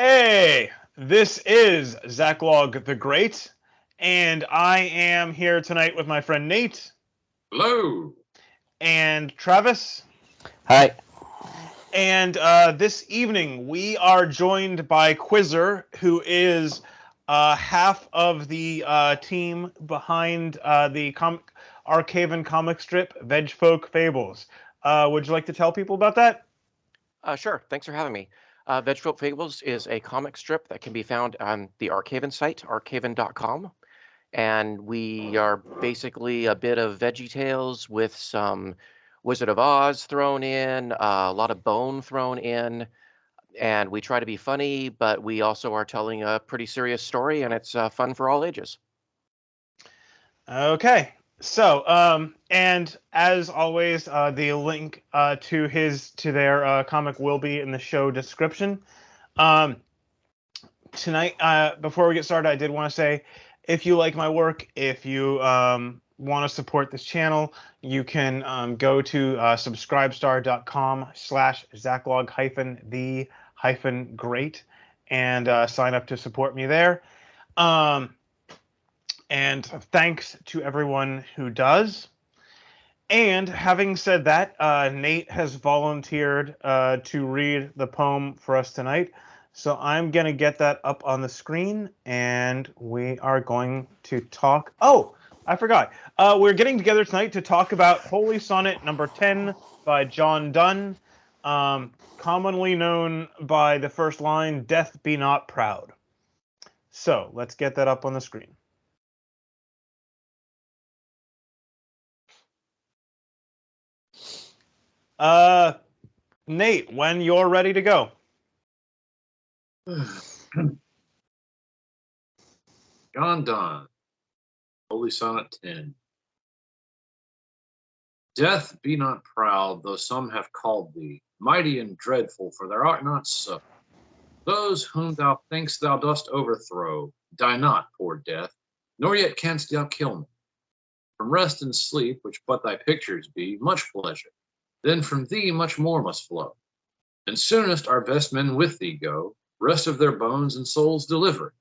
Hey, this is Zachlog the Great, and I am here tonight with my friend Nate. Hello. And Travis. Hi. And this evening we are joined by Quizzer, who is half of the team behind the Arcavan comic strip Vegfolk Fables. Would you like to tell people about that? Sure. Thanks for having me. Vegfolk Fables is a comic strip that can be found on the Arcavan site, arcavan.com. And we are basically a bit of VeggieTales with some Wizard of Oz thrown in, a lot of bone thrown in. And we try to be funny, but we also are telling a pretty serious story, and it's fun for all ages. Okay. So, and as always, the link to their comic will be in the show description. Tonight, before we get started, I did want to say, if you like my work, if you want to support this channel, you can go to subscribestar.com/Zachlog-the-great and sign up to support me there. And thanks to everyone who does. And having said that, Nate has volunteered to read the poem for us tonight. So I'm going to get that up on the screen, and we are going to talk. Oh, I forgot. We're getting together tonight to talk about Holy Sonnet number 10 by John Donne, commonly known by the first line, "Death be not proud." So let's get that up on the screen. Nate, when you're ready to go. John Donne, Holy Sonnet 10. Death, be not proud, though some have called thee mighty and dreadful, for thou art not so. Those whom thou thinkst thou dost overthrow, die not, poor death, nor yet canst thou kill me. From rest and sleep, which but thy pictures be, much pleasure, then from thee much more must flow. And soonest our best men with thee go, rest of their bones and souls deliver.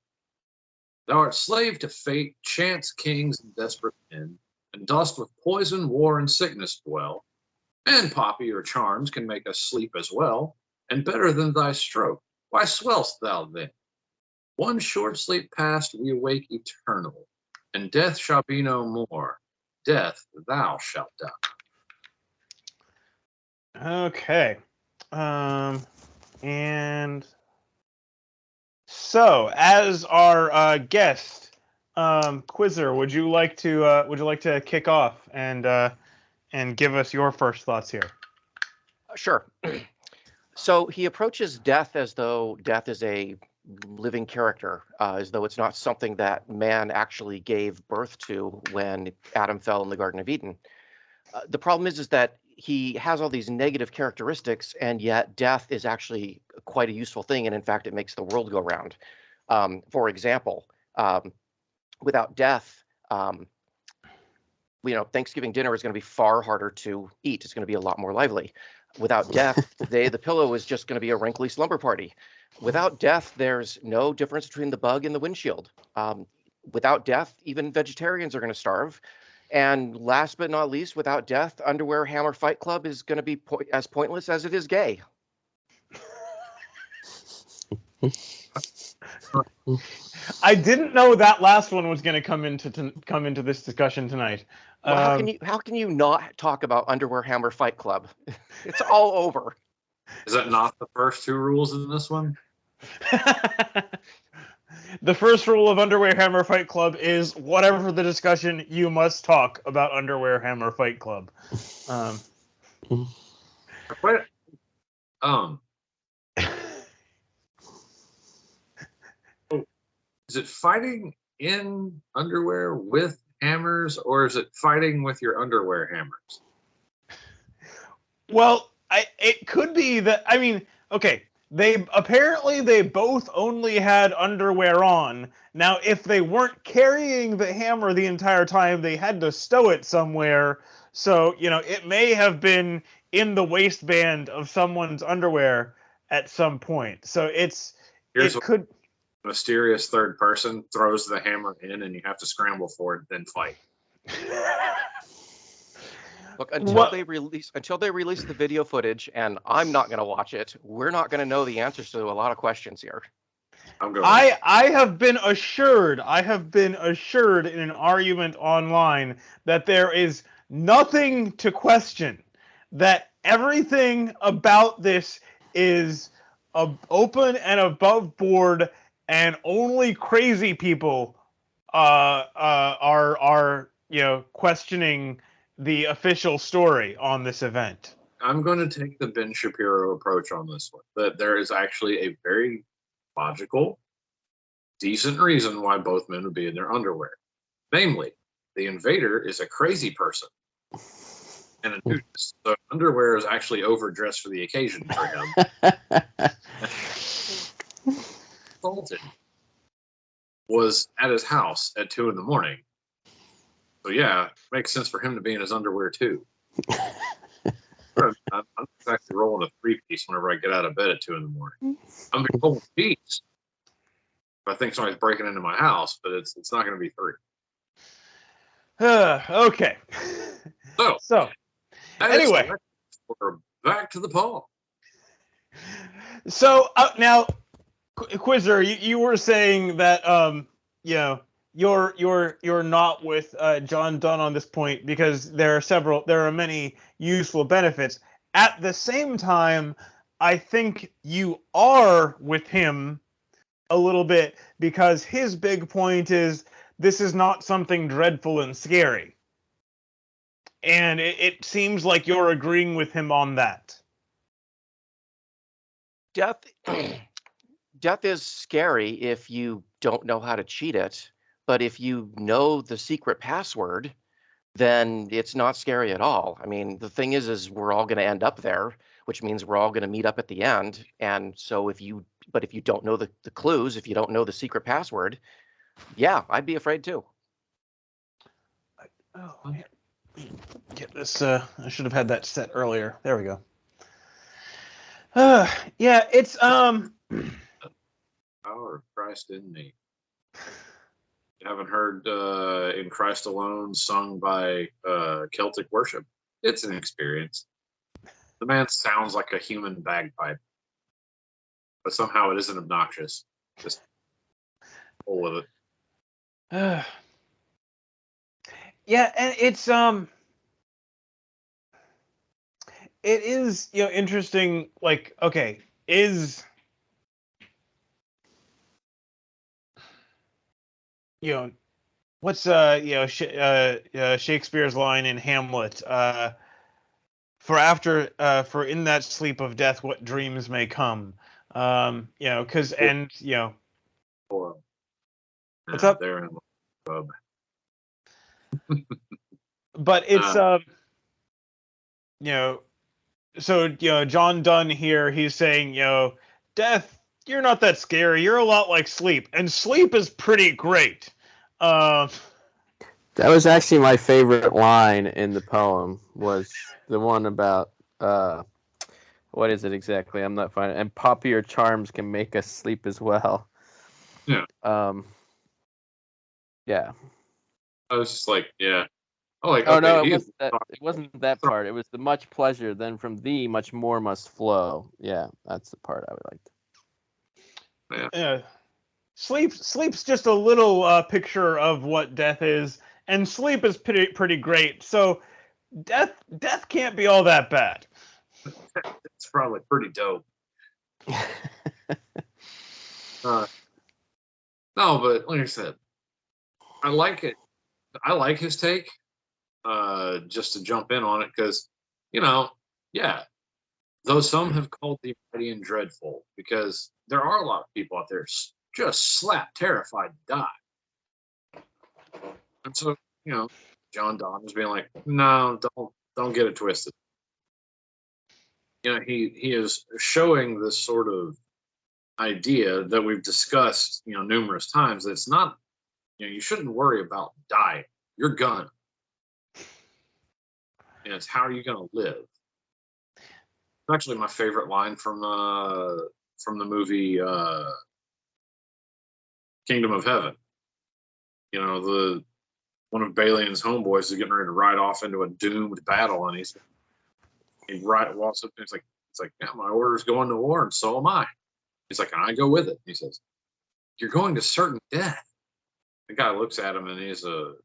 Thou art slave to fate, chance, kings, and desperate men, and dost with poison, war, and sickness dwell. And poppy or charms can make us sleep as well, and better than thy stroke. Why swell'st thou then? One short sleep past, we awake eternal, and death shall be no more. Death thou shalt die. Okay. And so, as our guest, Quizzer, would you like to kick off and give us your first thoughts here? Sure. So he approaches death as though death is a living character, as though it's not something that man actually gave birth to when Adam fell in the Garden of Eden. The problem is that he has all these negative characteristics, and yet death is actually quite a useful thing, and in fact, it makes the world go round. For example, without death, Thanksgiving dinner is going to be far harder to eat. It's going to be a lot more lively. Without death, today the pillow is just going to be a wrinkly slumber party. Without death, there's no difference between the bug and the windshield. Without death, even vegetarians are going to starve. And last but not least, without death, Underwear Hammer Fight Club is going to be as pointless as it is gay. I didn't know that last one was going to come into this discussion tonight. Well, how can you not talk about Underwear Hammer Fight Club? It's all over. Is that not the first two rules in this one? The first rule of Underwear Hammer Fight Club is whatever the discussion, you must talk about Underwear Hammer Fight Club. What? Is it fighting in underwear with hammers, or is it fighting with your underwear hammers? Well, it could be that. I mean, okay. They both only had underwear on. Now, if they weren't carrying the hammer the entire time, they had to stow it somewhere. So, it may have been in the waistband of someone's underwear at some point. So it's Here's it could. a mysterious third person throws the hammer in, and you have to scramble for it, then fight. Look, until they release the video footage, and I'm not going to watch it, we're not going to know the answers to a lot of questions here. I'm going. I have been assured in an argument online that there is nothing to question, that everything about this is open and above board, and only crazy people are questioning the official story on this event. I'm going to take the Ben Shapiro approach on this one. That there is actually a very logical, decent reason why both men would be in their underwear. Namely, the invader is a crazy person and a nudist. So underwear is actually overdressed for the occasion for him. Fulton was at his house at 2 a.m. So yeah, it makes sense for him to be in his underwear too. I'm exactly rolling a 3-piece whenever I get out of bed at 2 a.m. I'm being told piece. I think somebody's breaking into my house, but it's not going to be 3. Okay. So anyway, we're back to the poem. So now, Quizzer, you were saying that you're not with John Donne on this point because there are many useful benefits. At the same time, I think you are with him a little bit because his big point is this is not something dreadful and scary. And it seems like you're agreeing with him on that. Death is scary if you don't know how to cheat it, but if you know the secret password, then it's not scary at all. I mean, the thing is we're all going to end up there, which means we're all going to meet up at the end. And so if you don't know the clues, if you don't know the secret password, yeah, I'd be afraid too. Oh, man. Get this. I should have had that set earlier. There we go. Yeah, it's Power of Christ in me. You haven't heard In Christ Alone sung by Celtic worship? It's an experience. The man sounds like a human bagpipe, but somehow it isn't obnoxious. Just full of it. Yeah, and it's it is interesting. Like, okay, is what's Shakespeare's line in Hamlet? For in that sleep of death, what dreams may come. Because what's up? They're in the pub. But it's so John Donne here, he's saying, death, you're not that scary. You're a lot like sleep, and sleep is pretty great. That was actually my favorite line in the poem, was the one about what is it exactly? I'm not finding. And popular charms can make us sleep as well. Yeah. Yeah. I was just like, yeah. Oh, like, oh okay, no, it wasn't that part. It was the much pleasure. Then from thee, much more must flow. Yeah, that's the part I would like. Yeah. Sleep's just a little picture of what death is, and sleep is pretty great. So death can't be all that bad. It's probably pretty dope. No, but like I said, I like it. I like his take. Just to jump in on it, because yeah, though some have called the mighty and dreadful, because there are a lot of people out there just slap terrified to die, and so John Donne is being like, no, don't get it twisted. He is showing this sort of idea that we've discussed numerous times. That it's not, you shouldn't worry about dying. You're gonna. And it's how are you going to live? It's actually my favorite line from the movie Kingdom of Heaven. You know, one of Balian's homeboys is getting ready to ride off into a doomed battle, and he walks up and he's like, yeah, my order's going to war, and so am I. He's like, and I go with it. He says, you're going to certain death. The guy looks at him, and he's a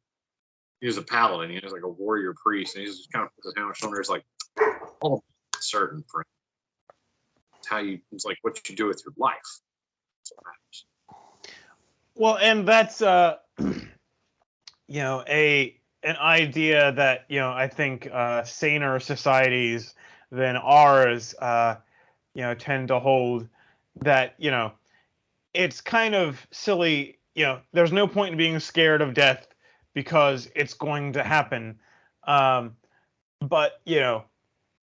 paladin. He's like a warrior priest, and he's just kind of puts his hand on his shoulder. He's like, all certain, friend. It's like what you do with your life. That's what matters. Well, and that's an idea that I think saner societies than ours tend to hold, that it's kind of silly. There's no point in being scared of death because it's going to happen. But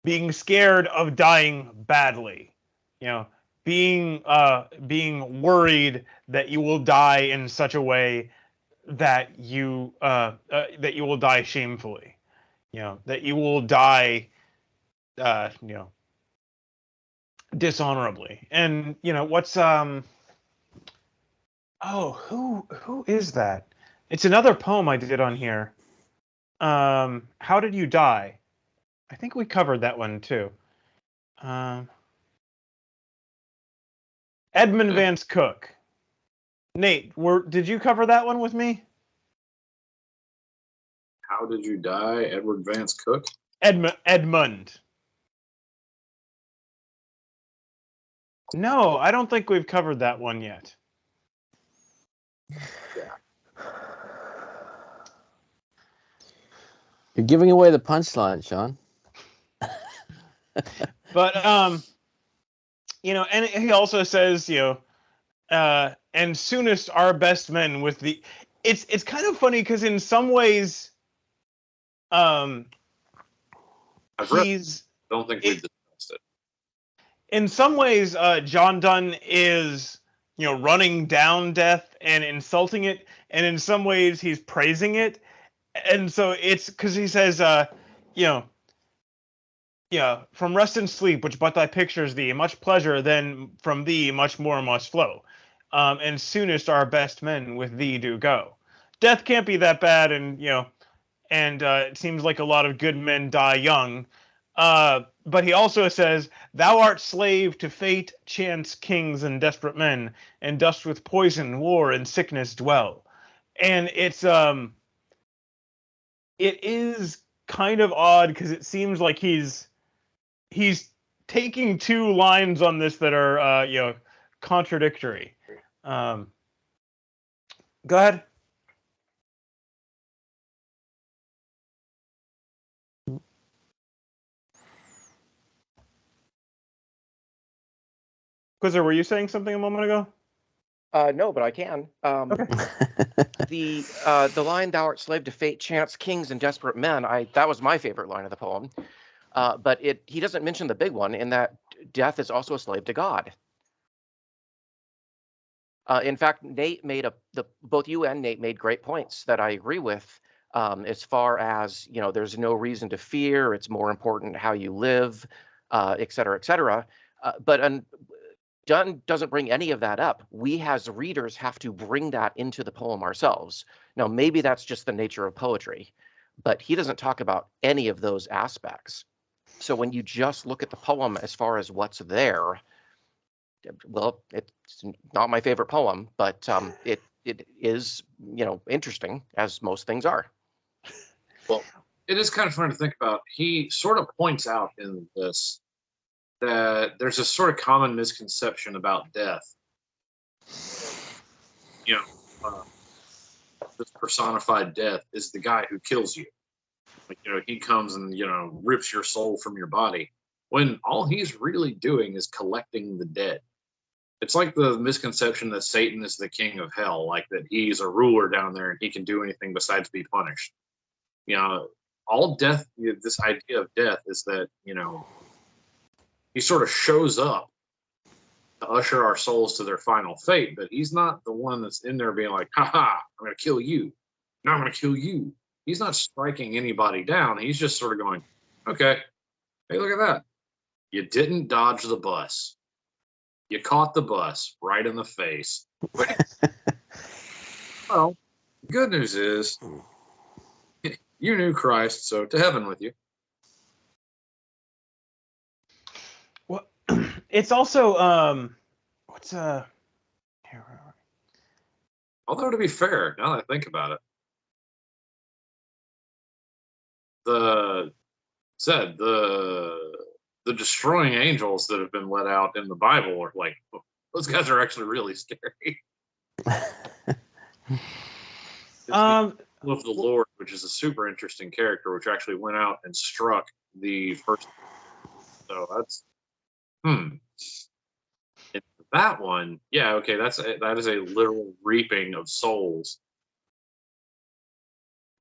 being scared of dying badly, being worried that you will die in such a way that you will die shamefully, that you will die dishonorably. And what's who is that? It's another poem I did on here. How Did You Die? I think we covered that one too. Edmund Vance Cook. Nate, did you cover that one with me? How Did You Die? Edward Vance Cook? Edmund. No, I don't think we've covered that one yet. Yeah. You're giving away the punchline, Sean. But and he also says, and soonest our best men with the. It's kind of funny because in some ways, don't think we've discussed it. In some ways, John Donne is running down death and insulting it, and in some ways he's praising it. And so it's because he says, from rest and sleep, which but thy pictures thee, much pleasure, then from thee much more must flow. And soonest our best men with thee do go. Death can't be that bad, and it seems like a lot of good men die young. But he also says, thou art slave to fate, chance, kings, and desperate men, and dost with poison, war, and sickness dwell. And it is kind of odd because it seems like he's taking two lines on this that are contradictory. Go ahead. Quizzer, were you saying something a moment ago? No, but I can. Okay. The line "Thou art slave to fate, chance, kings, and desperate men." That was my favorite line of the poem. But he doesn't mention the big one in that death is also a slave to God. In fact, Nate both you and Nate made great points that I agree with. As far as there's no reason to fear. It's more important how you live, et cetera, et cetera. But Donne doesn't bring any of that up. We as readers have to bring that into the poem ourselves. Now, maybe that's just the nature of poetry, but he doesn't talk about any of those aspects. So when you just look at the poem as far as what's there, well, it's not my favorite poem, but it is, interesting, as most things are. Well, it is kind of fun to think about. He sort of points out in this that there's a sort of common misconception about death. This personified death is the guy who kills you. Like, he comes and, rips your soul from your body, when all he's really doing is collecting the dead. It's like the misconception that Satan is the king of hell, like that he's a ruler down there and he can do anything besides be punished. All death, this idea of death is that, he sort of shows up to usher our souls to their final fate, but he's not the one that's in there being like, ha, I'm going to kill you. No, I'm going to kill you. He's not striking anybody down. He's just sort of going, okay, hey, look at that. You didn't dodge the bus. You caught the bus right in the face. Well, good news is you knew Christ, so to heaven with you. Well, it's also what's here, where are we? Although to be fair, now that I think about it, the destroying angels that have been let out in the Bible are like, those guys are actually really scary. Um, Of the Lord, which is a super interesting character, which actually went out and struck the first. So that's in that one, yeah, okay, that is a literal reaping of souls.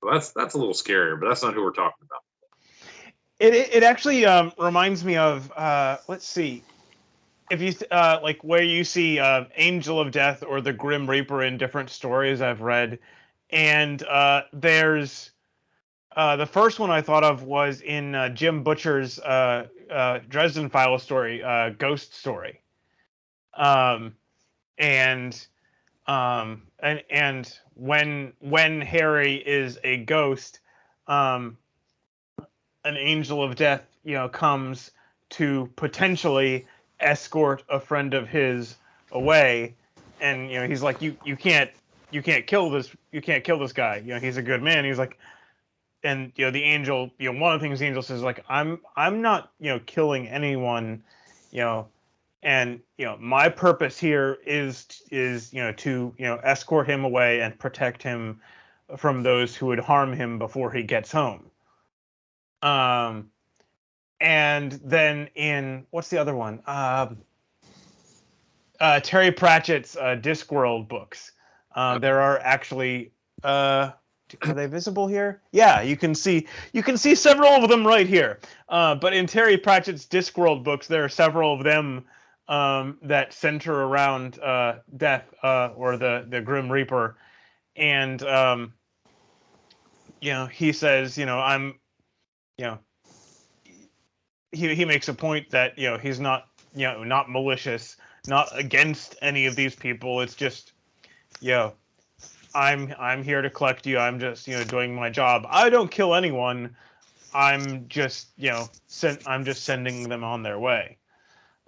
So that's a little scarier, but that's not who we're talking about. it actually reminds me of let's see, if you like where you see Angel of Death or the Grim Reaper in different stories I've read, and there's the first one I thought of was in Jim Butcher's Dresden Files story, Ghost Story, um, and and when Harry is a ghost, um, an angel of death, comes to potentially escort a friend of his away, and he's like, you can't kill this guy. He's a good man. He's like, and the angel, one of the things the angel says is like, I'm not killing anyone, and my purpose here is to escort him away and protect him from those who would harm him before he gets home. And then in what's the other one? Terry Pratchett's Discworld books. There are actually are they visible here? Yeah, you can see several of them right here. But in Terry Pratchett's Discworld books, there are several of them that center around death or the Grim Reaper, and he says, I'm, he makes a point that he's not not malicious, not against any of these people. It's just I'm here to collect you. I'm just doing my job. I don't kill anyone. I'm just I'm just sending them on their way.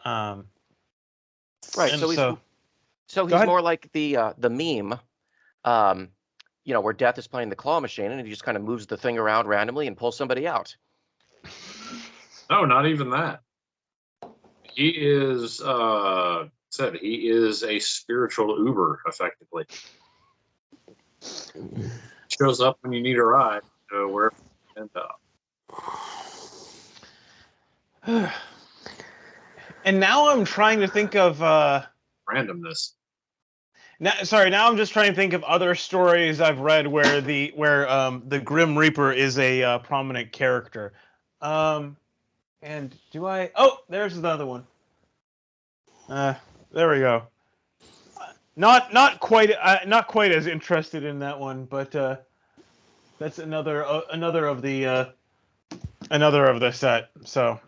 Right. And So go he's ahead. more like the meme, where Death is playing the claw machine and he just kind of moves the thing around randomly and pulls somebody out. No, not even that. He is he is a spiritual Uber, effectively. Shows up when you need a ride, wherever you end up. And now I'm trying to think of Randomness. now I'm just trying to think of other stories I've read where the Grim Reaper is a prominent character. And do I? Oh, there's another one. There we go. Not quite as interested in that one, but that's another of the set. So,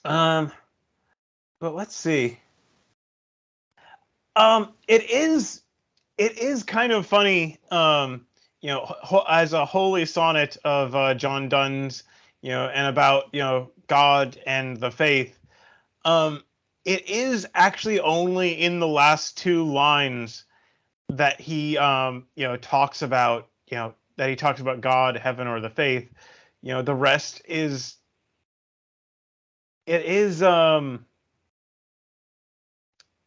but let's see. It is kind of funny. As a Holy Sonnet of John Donne's, and about God and the faith. It is actually only in the last two lines that he talks about God, heaven, or the faith. The rest is the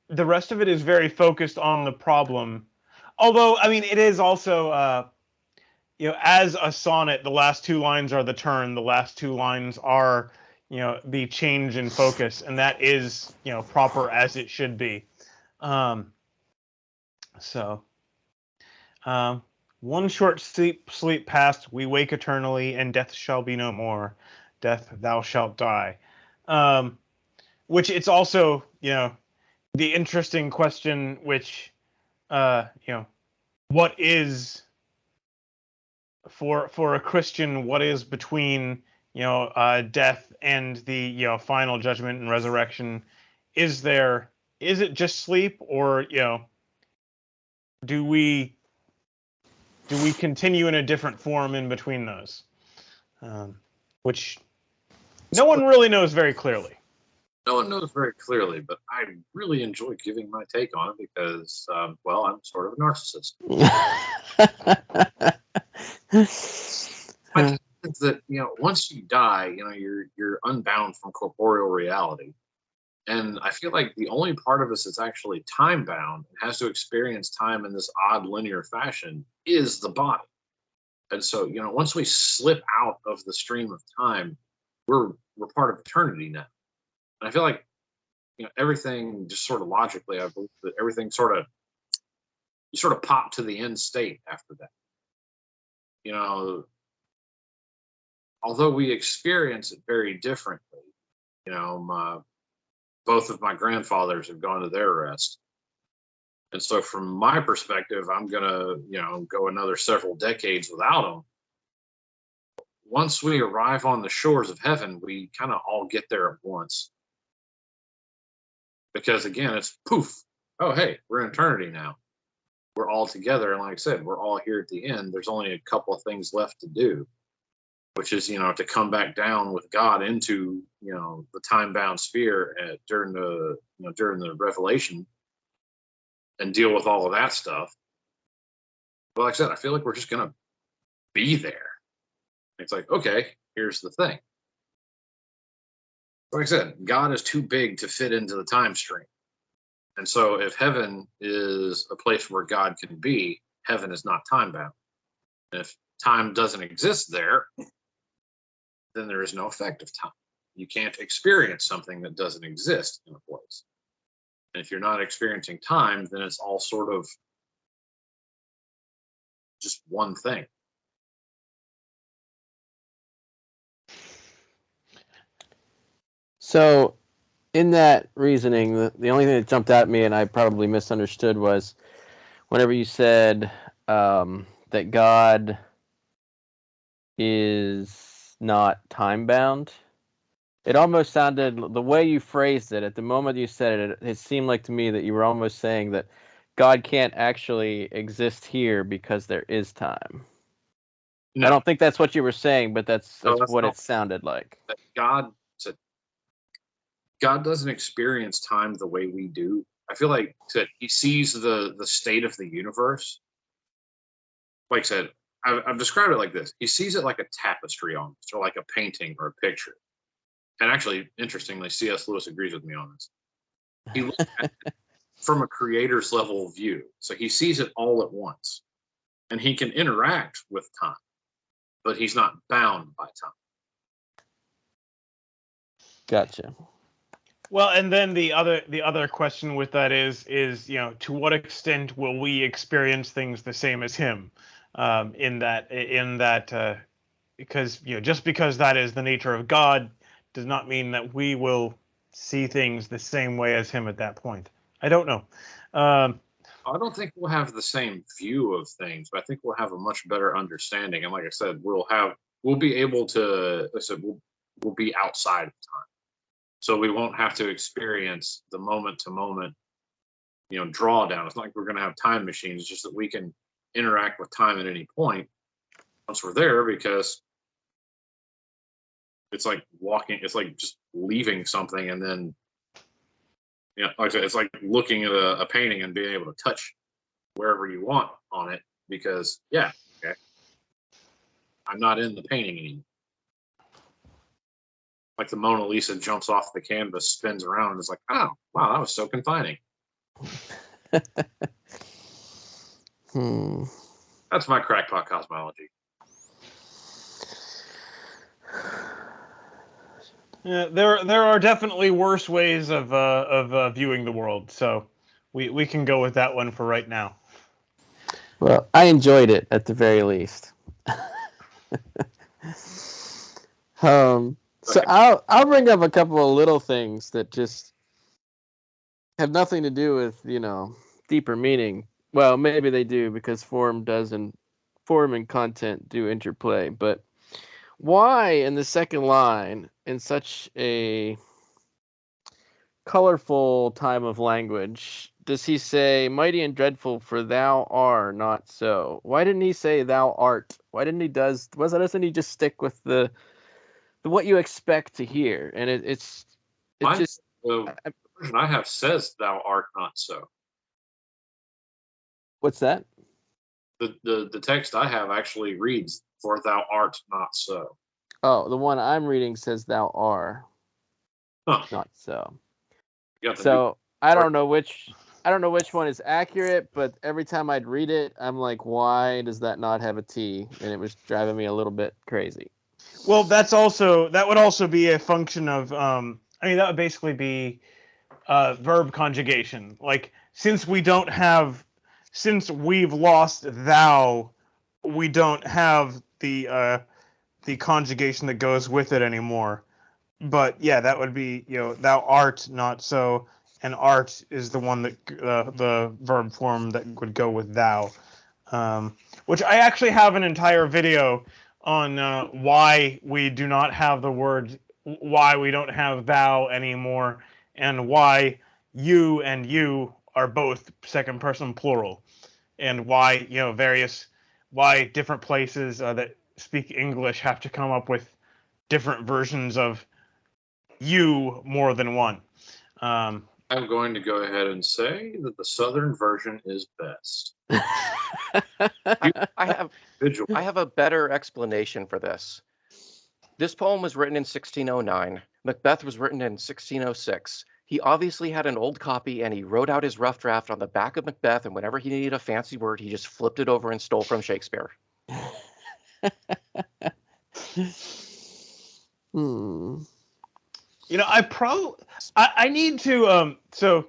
rest of it is very focused on the problem. Although, I mean, it is also as a sonnet, the last two lines are the turn. The last two lines are the change in focus, and that is proper as it should be. One short sleep past, we wake eternally, and death shall be no more. Death, thou shalt die. Which it's also the interesting question, which what is for a Christian, what is between death and the final judgment and resurrection? Is it just sleep, or do we do we continue in a different form in between those? Which no one really knows very clearly. No one knows very clearly, but I really enjoy giving my take on it because, well, I'm sort of a narcissist. My take is that, once you die, you're unbound from corporeal reality. And I feel like the only part of us that's actually time bound and has to experience time in this odd linear fashion is the body. And so, once we slip out of the stream of time, we're part of eternity now. And I feel like, everything just sort of logically, I believe that everything you sort of pop to the end state after that. Although we experience it very differently, both of my grandfathers have gone to their rest. And so from my perspective, I'm going to, go another several decades without them. Once we arrive on the shores of heaven, we kind of all get there at once. Because again, it's poof. Oh, hey, we're in eternity now. We're all together. And like I said, we're all here at the end. There's only a couple of things left to do, which is, to come back down with God into, the time-bound sphere during the revelation and deal with all of that stuff. But like I said, I feel like we're just going to be there. It's like, okay, here's the thing. Like I said, God is too big to fit into the time stream. And so if heaven is a place where God can be, heaven is not time-bound. And if time doesn't exist there, then there is no effect of time. You can't experience something that doesn't exist in a place. And if you're not experiencing time, then it's all sort of just one thing. So, in that reasoning, the only thing that jumped at me, and I probably misunderstood, was whenever you said that God is not time-bound. It almost sounded, the way you phrased it, at the moment you said it, it seemed like to me that you were almost saying that God can't actually exist here because there is time. No. I don't think that's what you were saying, but that's what it sounded like. God doesn't experience time the way we do. I feel like he sees the state of the universe. Like I said, I've described it like this. He sees it like a tapestry almost, or like a painting or a picture. And actually, interestingly, C.S. Lewis agrees with me on this. He looks at it from a creator's level view. So he sees it all at once. And he can interact with time, but he's not bound by time. Gotcha. Well, and then the other question with that is to what extent will we experience things the same as him? In that because just because that is the nature of God does not mean that we will see things the same way as him at that point. I don't know. I don't think we'll have the same view of things, but I think we'll have a much better understanding. And like I said, we'll be able to. We'll be outside of time, so we won't have to experience the moment to moment, drawdown. It's not like we're going to have time machines. It's just that we can interact with time at any point once we're there, because it's like walking. It's like just leaving something and then. Like I said, it's like looking at a painting and being able to touch wherever you want on it because, okay, I'm not in the painting anymore. Like the Mona Lisa jumps off the canvas, spins around, and is like, oh, wow, that was so confining. That's my crackpot cosmology. Yeah, there are definitely worse ways of viewing the world, so we can go with that one for right now. Well, I enjoyed it at the very least. So I'll bring up a couple of little things that just have nothing to do with deeper meaning. Well, maybe they do because form and content do interplay, but. Why, in the second line, in such a colorful time of language, does he say mighty and dreadful, for thou are not so? Why didn't he say thou art? Why didn't he doesn't he just stick with the what you expect to hear? And it's just The version I have says thou art not so. what's that? The text I have actually reads, for thou art not so. Oh, the one I'm reading says thou are Huh. not so. You got the So I don't know which one is accurate, but every time I'd read it, I'm like, why does that not have a T? And it was driving me a little bit crazy. Well, that would also be a function of that would basically be verb conjugation. Like since we've lost thou, we don't have the conjugation that goes with it anymore. But yeah, that would be thou art not so, and art is the one that the verb form that would go with thou, which I actually have an entire video on why we do not have the word, why we don't have thou anymore, and why you and you are both second person plural, and why why different places that speak English have to come up with different versions of you more than one. I'm going to go ahead and say that the Southern version is best. I have a better explanation for this. This poem was written in 1609. Macbeth was written in 1606. He obviously had an old copy, and he wrote out his rough draft on the back of Macbeth, and whenever he needed a fancy word, he just flipped it over and stole from Shakespeare. I need to so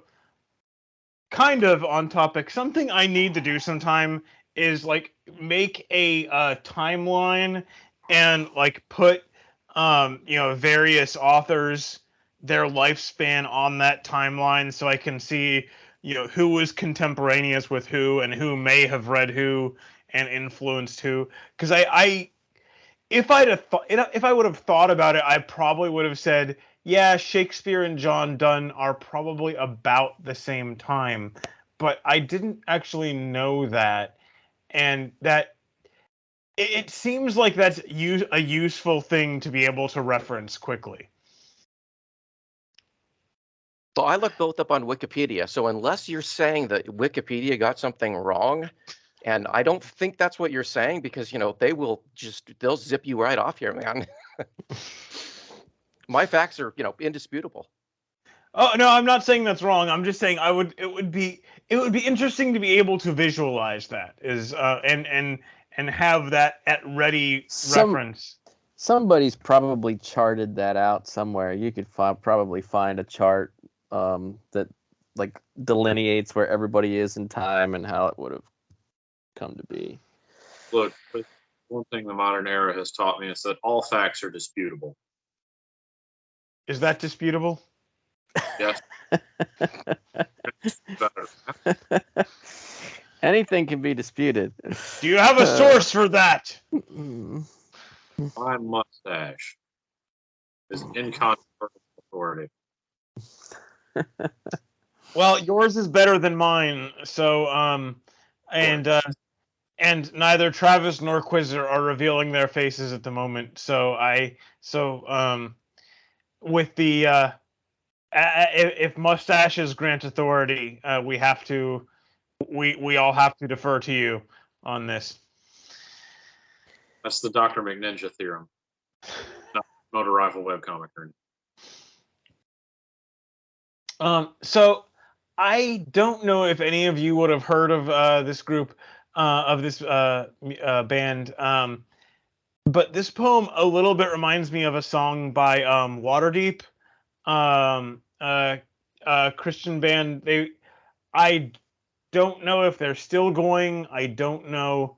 kind of on topic, something I need to do sometime is like make a timeline and like put various authors, their lifespan on that timeline, so I can see who was contemporaneous with who and who may have read who and influenced who. Because if I would have thought about it, I probably would have said, yeah, Shakespeare and John Donne are probably about the same time, but I didn't actually know that, and that it seems like that's a useful thing to be able to reference quickly. So I looked both up on Wikipedia. So unless you're saying that Wikipedia got something wrong, and I don't think that's what you're saying, because they'll zip you right off here, man. My facts are indisputable. Oh no, I'm not saying that's wrong. I'm just saying it would be interesting to be able to visualize that and have that at ready reference. Somebody's probably charted that out somewhere. You could probably find a chart that like delineates where everybody is in time and how it would have come to be. Look, one thing the modern era has taught me is that all facts are disputable. Is that disputable? Yes. Anything can be disputed. Do you have a source for that? My mustache is incontrovertible authority. Well, yours is better than mine. So, and neither Travis nor Quizzer are revealing their faces at the moment. So with the if mustaches grant authority, we all have to defer to you on this. That's the Dr. McNinja theorem. Not motor rifle webcomic. So I don't know if any of you would have heard of this group of this band. But this poem a little bit reminds me of a song by Waterdeep, Christian band. I don't know if they're still going. I don't know,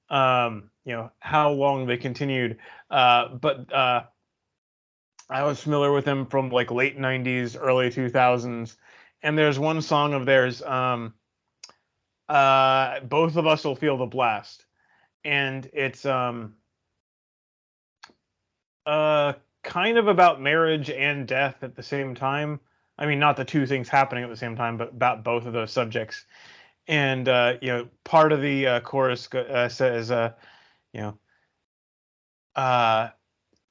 how long they continued. But I was familiar with them from like late '90s, early 2000s, and there's one song of theirs. Both of us will feel the blast, and it's kind of about marriage and death at the same time. I mean, not the two things happening at the same time, but about both of those subjects. And part of the chorus says, you know,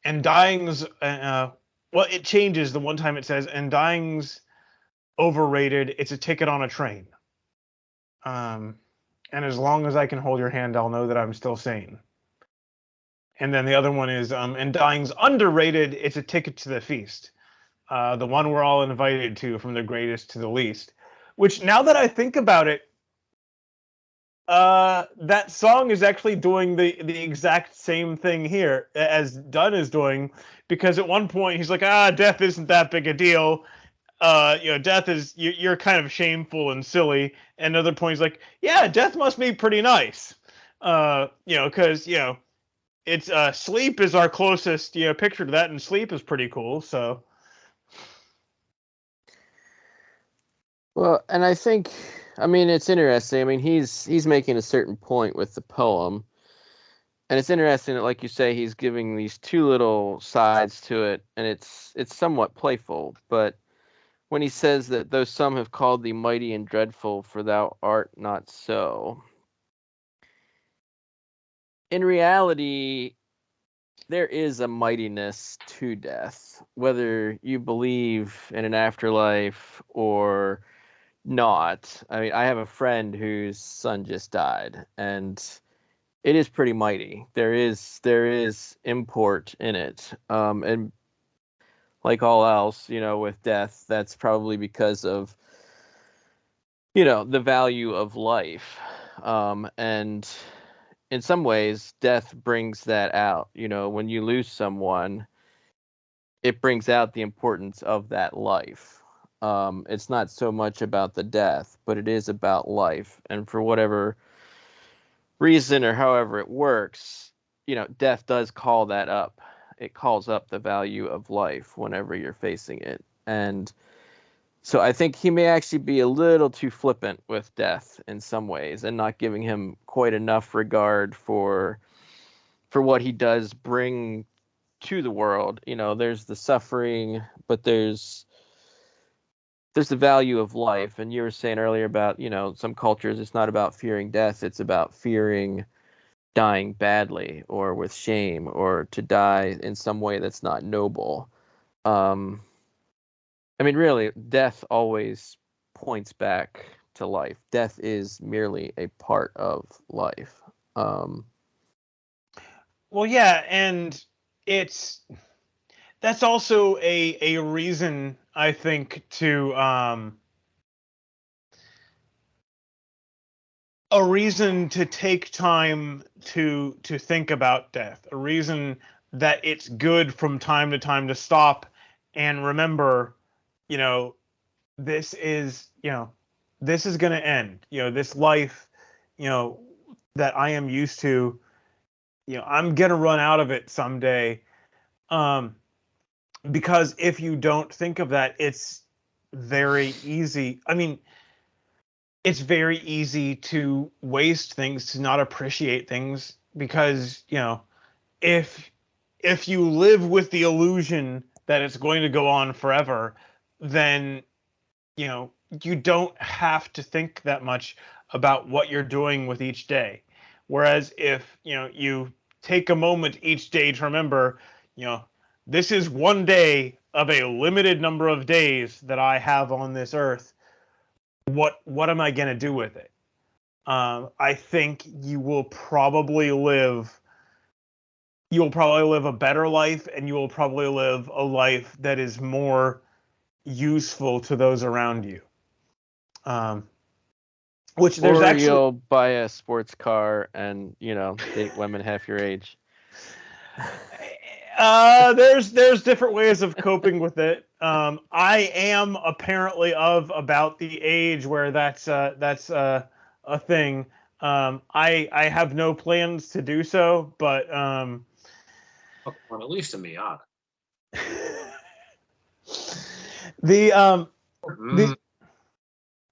and dying's. Well, it changes. The one time it says, and dying's overrated. It's a ticket on a train. And as long as I can hold your hand, I'll know that I'm still sane. And then the other one is, and dying's underrated. It's a ticket to the feast. The one we're all invited to, from the greatest to the least. Which, now that I think about it, that song is actually doing the exact same thing here as Donne is doing, because at one point he's like, death isn't that big a deal. Death is, you're kind of shameful and silly. And another point he's like, yeah, death must be pretty nice. Because it's sleep is our closest picture to that, and sleep is pretty cool. So. Well, and I think, I mean, it's interesting. I mean, he's making a certain point with the poem, and it's interesting that, like you say, he's giving these two little sides to it, and it's somewhat playful. But when he says that though some have called thee mighty and dreadful, for thou art not so, in reality, there is a mightiness to death, whether you believe in an afterlife or not. I mean, I have a friend whose son just died, and it is pretty mighty. There is import in it, and like all else, with death, that's probably because of the value of life, and in some ways, death brings that out. When you lose someone, it brings out the importance of that life. It's not so much about the death, but it is about life. And for whatever reason or however it works, death does call that up. It calls up the value of life whenever you're facing it. And so I think he may actually be a little too flippant with death in some ways, and not giving him quite enough regard for what he does bring to the world. There's the suffering, but there's the value of life. And you were saying earlier about, some cultures, it's not about fearing death, it's about fearing dying badly or with shame, or to die in some way that's not noble. I mean, really, death always points back to life. Death is merely a part of life. Well, yeah, and that's also a reason, I think, to a reason to take time to think about death. A reason that it's good from time to time to stop and remember, this is this is going to end. This life, that I am used to, I'm going to run out of it someday. Because if you don't think of that, it's very easy. I mean, it's very easy to waste things, to not appreciate things, because, if you live with the illusion that it's going to go on forever, then, you don't have to think that much about what you're doing with each day. Whereas if, you take a moment each day to remember, this is one day of a limited number of days that I have on this earth. What am I going to do with it? I think you will probably live a better life, and you will probably live a life that is more useful to those around you. Which there's or actually, you'll buy a sports car and date women half your age. there's different ways of coping with it. I am apparently of about the age where that's a thing. I have no plans to do so, but Well, at least a Miata. the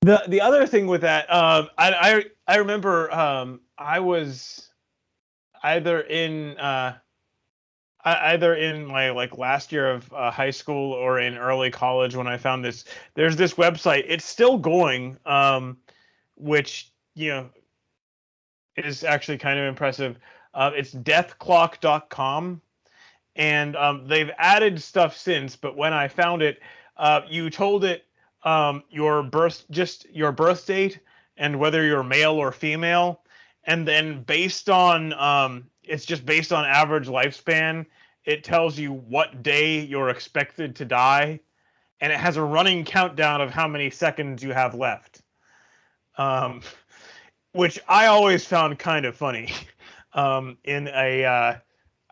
the other thing with that, I remember, I was either in either in my last year of high school or in early college when I found this. There's this website. It's still going, which is actually kind of impressive. It's deathclock.com, and they've added stuff since. But when I found it, you told it your birth date and whether you're male or female, and then based on it's just based on average lifespan. It tells you what day you're expected to die, and it has a running countdown of how many seconds you have left. Which I always found kind of funny. In a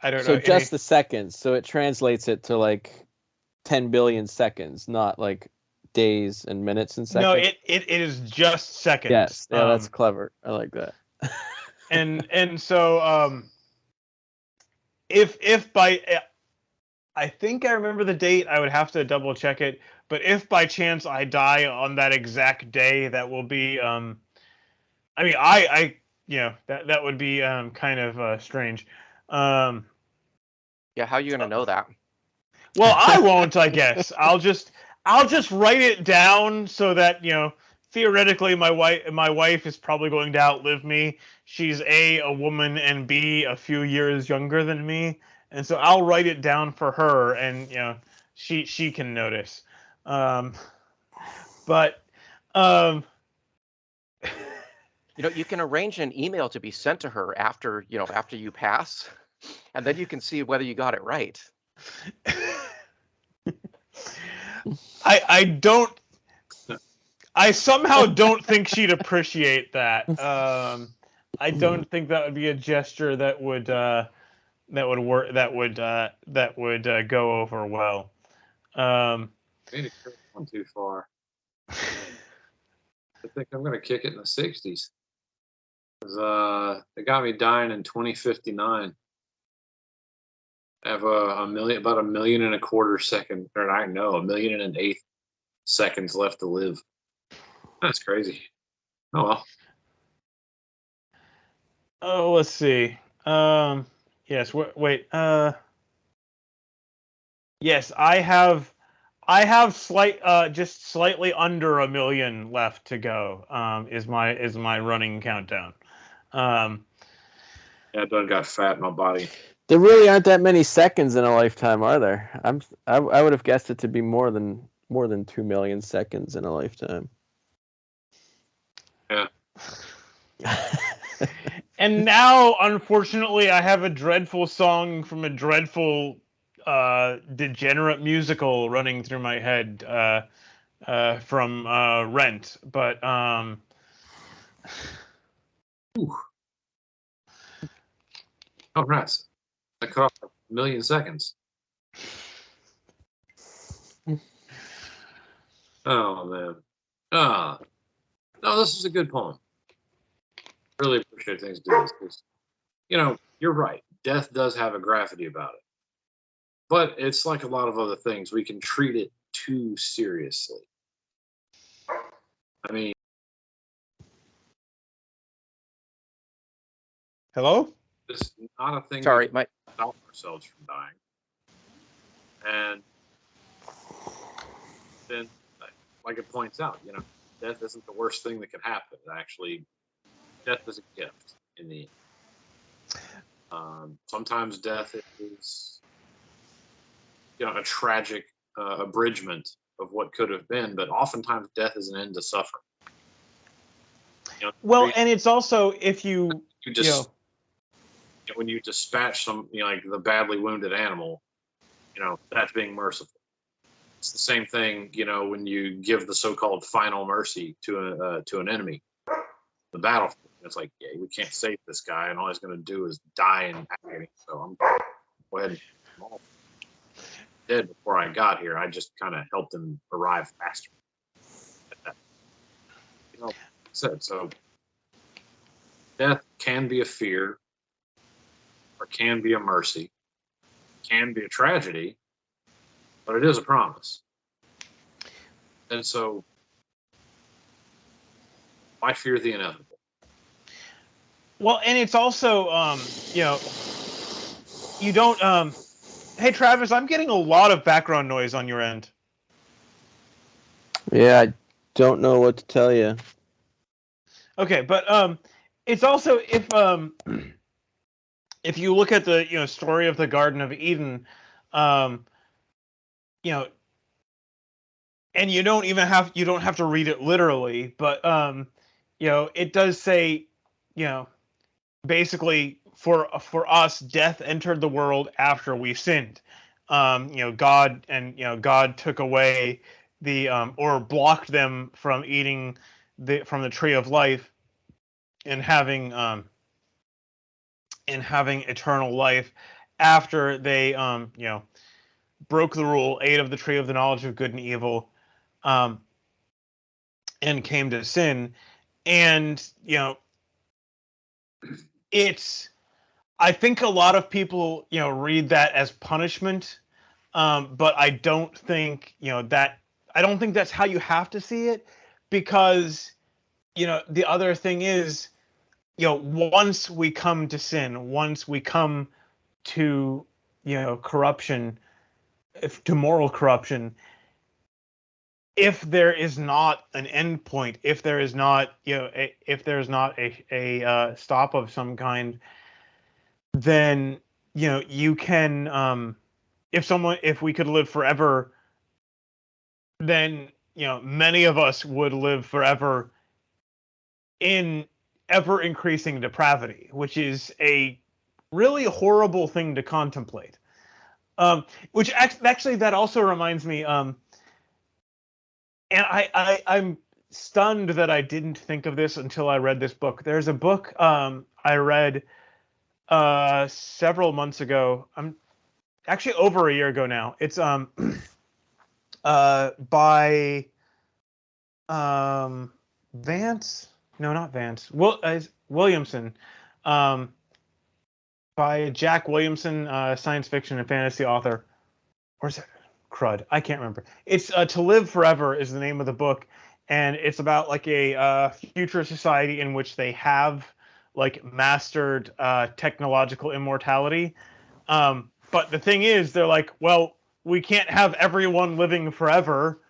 I don't know. So just the seconds. So it translates it to like 10 billion seconds, not like days and minutes and seconds. No, it is just seconds. Yes, yeah, that's clever. I like that. and so if by I think I remember the date. I would have to double check it. But if by chance I die on that exact day, that will be I mean, that would be kind of strange. Yeah, how are you gonna know that? Well, I won't. I guess I'll just write it down so that theoretically my wife is probably going to outlive me. She's a woman and B a few years younger than me, and so I'll write it down for her, and she can notice. But you can arrange an email to be sent to her after you pass, and then you can see whether you got it right. I somehow don't think she'd appreciate that. I don't think that would be a gesture that would work. That would go over well. Maybe it's gone too far. I think I'm gonna kick it in the 60s. They got me dying in 2059. I have about 1.25 million second, or I know 1.1 million seconds left to live. That's crazy. Oh well. Oh, let's see. Yes. Wait. Yes, I have just slightly under 1 million left to go. Is my running countdown. Yeah, I done got fat in my body. There really aren't that many seconds in a lifetime, are there? I would have guessed it to be more than 2 million seconds in a lifetime. Yeah. And now, unfortunately, I have a dreadful song from a dreadful degenerate musical running through my head from Rent. But Oh, rats. I cut off 1 million seconds. Oh, man. No, this is a good poem. Really appreciate things doing this. You're right. Death does have a gravity about it. But it's like a lot of other things. We can treat it too seriously. I mean... Hello? It's not a thing Sorry, we can stop ourselves from dying. And then, like it points out, death isn't the worst thing that can happen. Actually, death is a gift in the end. Sometimes death is, a tragic abridgment of what could have been, but oftentimes death is an end to suffering. Well, and it's also if you just when you dispatch some, like the badly wounded animal, that's being merciful. It's the same thing, when you give the so-called final mercy to an enemy, the battlefield. It's like, yeah, we can't save this guy, and all he's going to do is die in agony. So I'm go ahead and I'm all dead before I got here. I just kind of helped him arrive faster. Like I said, so death can be a fear, or can be a mercy, can be a tragedy, but it is a promise. And so, why fear the inevitable? Well, and it's also, you don't, Hey, Travis, I'm getting a lot of background noise on your end. Yeah, I don't know what to tell you. Okay, but it's also if you look at the story of the Garden of Eden, um, you know, and you don't have to read it literally, but it does say, you know, basically for us, death entered the world after we sinned. God took away the or blocked them from eating from the tree of life and having eternal life after they broke the rule, ate of the tree of the knowledge of good and evil, um, and came to sin. And it's I think a lot of people read that as punishment, but I don't think that's how you have to see it, because the other thing is, once we come to sin, once we come to corruption, to moral corruption, if there is not an end point, if there is not if there's not a stop of some kind, then you can if we could live forever, then many of us would live forever in ever increasing depravity, which is a really horrible thing to contemplate. Which actually that also reminds me, and I'm stunned that I didn't think of this until I read this book. There's a book I read several months ago. I'm actually over a year ago now. It's by Vance. No, not Vance. Williamson. Um, by Jack Williamson, science fiction and fantasy author. Or is it crud? I can't remember. It's To Live Forever is the name of the book, and it's about like a future society in which they have like mastered technological immortality. But the thing is, they're like, well, we can't have everyone living forever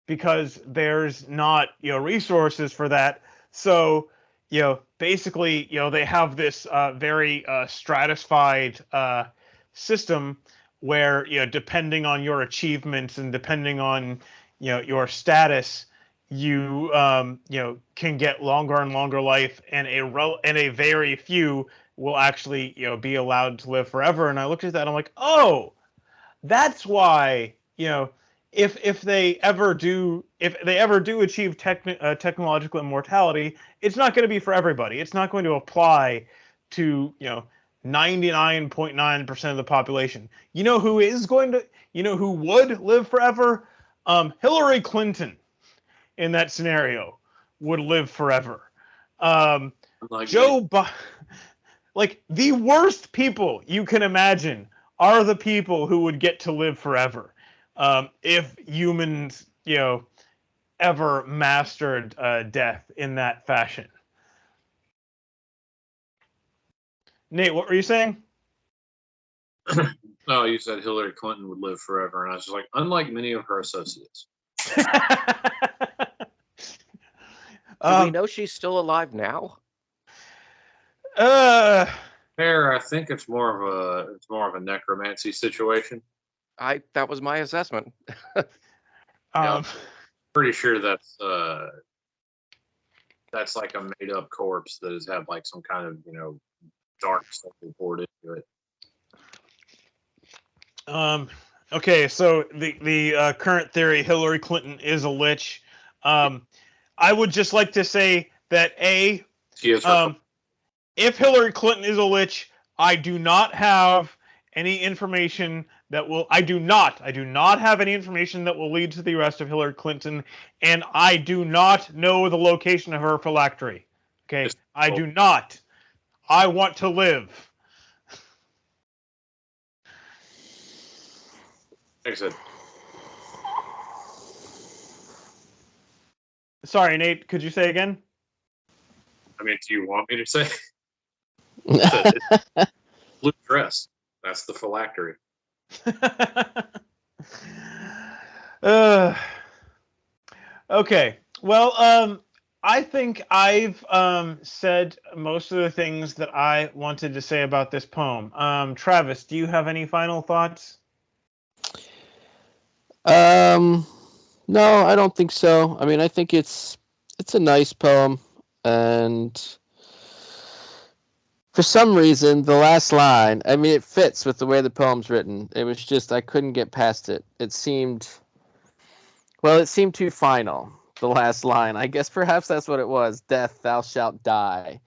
because there's not resources for that. So basically they have this very stratified system where depending on your achievements and depending on your status, you can get longer and longer life, and a very few will actually be allowed to live forever. And I looked at that and I'm like, oh, that's why if they ever do achieve technological immortality, it's not going to be for everybody. It's not going to apply to 99.9% of the population. Who would live forever? Hillary Clinton in that scenario would live forever. Like Like the worst people you can imagine are the people who would get to live forever, if humans, ever mastered death in that fashion. Nate, what were you saying? Oh, you said Hillary Clinton would live forever, and I was just like, unlike many of her associates. Do we know she's still alive now? Fair, I think it's more of a necromancy situation. That was my assessment. Pretty sure that's like a made up corpse that has had like some kind of dark stuff poured into it. Okay, so the current theory, Hillary Clinton is a lich. I would just like to say that She is if Hillary Clinton is a lich, I do not have any information that will. I do not have any information that will lead to the arrest of Hillary Clinton, and I do not know the location of her phylactery. Okay, I do not. I want to live. Like I said. Sorry, Nate. Could you say again? I mean, do you want me to say? Blue dress. That's the phylactery. uh, okay. Well, I think I've said most of the things that I wanted to say about this poem. Travis, do you have any final thoughts? No, I don't think so. I mean, I think it's a nice poem, and for some reason, the last line, I mean, it fits with the way the poem's written. It was just, I couldn't get past it. It seemed too final, the last line. I guess perhaps that's what it was. Death, thou shalt die.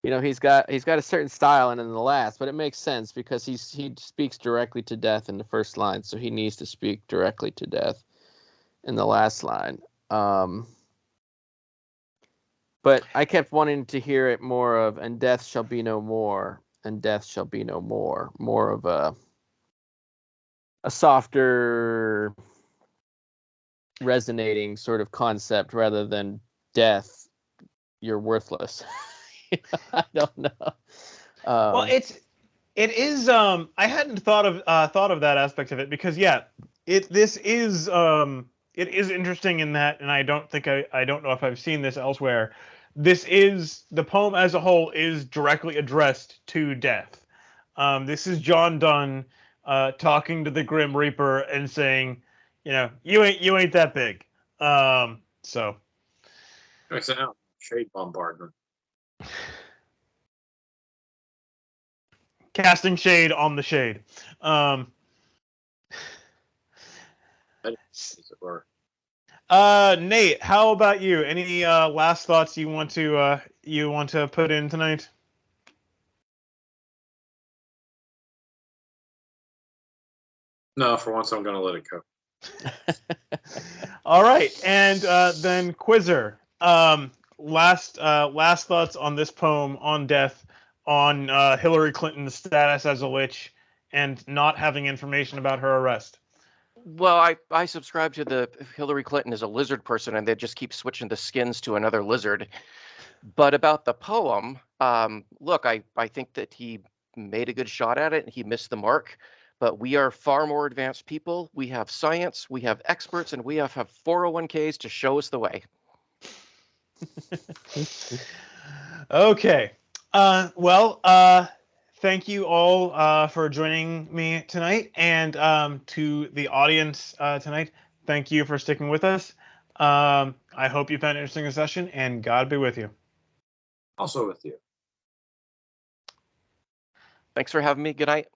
You know, he's got a certain style in the last, but it makes sense because he speaks directly to death in the first line, so he needs to speak directly to death in the last line. But I kept wanting to hear it more of, and death shall be no more, and death shall be no more. More of a softer, resonating sort of concept rather than death, you're worthless. I don't know. Well, it is. I hadn't thought of that aspect of it because it is interesting in that, and I don't know if I've seen this elsewhere. This is the poem as a whole is directly addressed to death. This is John Donne talking to the Grim Reaper and saying, you ain't that big. So It's an out shade bombardment. casting shade on the shade. As it were. Nate, how about you? Any last thoughts you want to put in tonight? No, for once I'm going to let it go. All right, and then Quizzer. Last thoughts on this poem, on death, on Hillary Clinton's status as a lich, and not having information about her arrest. Well, I subscribe to the Hillary Clinton is a lizard person, and they just keep switching the skins to another lizard. But about the poem, look, I think that he made a good shot at it, and he missed the mark. But we are far more advanced people. We have science, we have experts, and we have 401ks to show us the way. Okay. Thank you all for joining me tonight, and to the audience tonight, thank you for sticking with us. I hope you found it interesting this session, and God be with you. Also with you. Thanks for having me. Good night.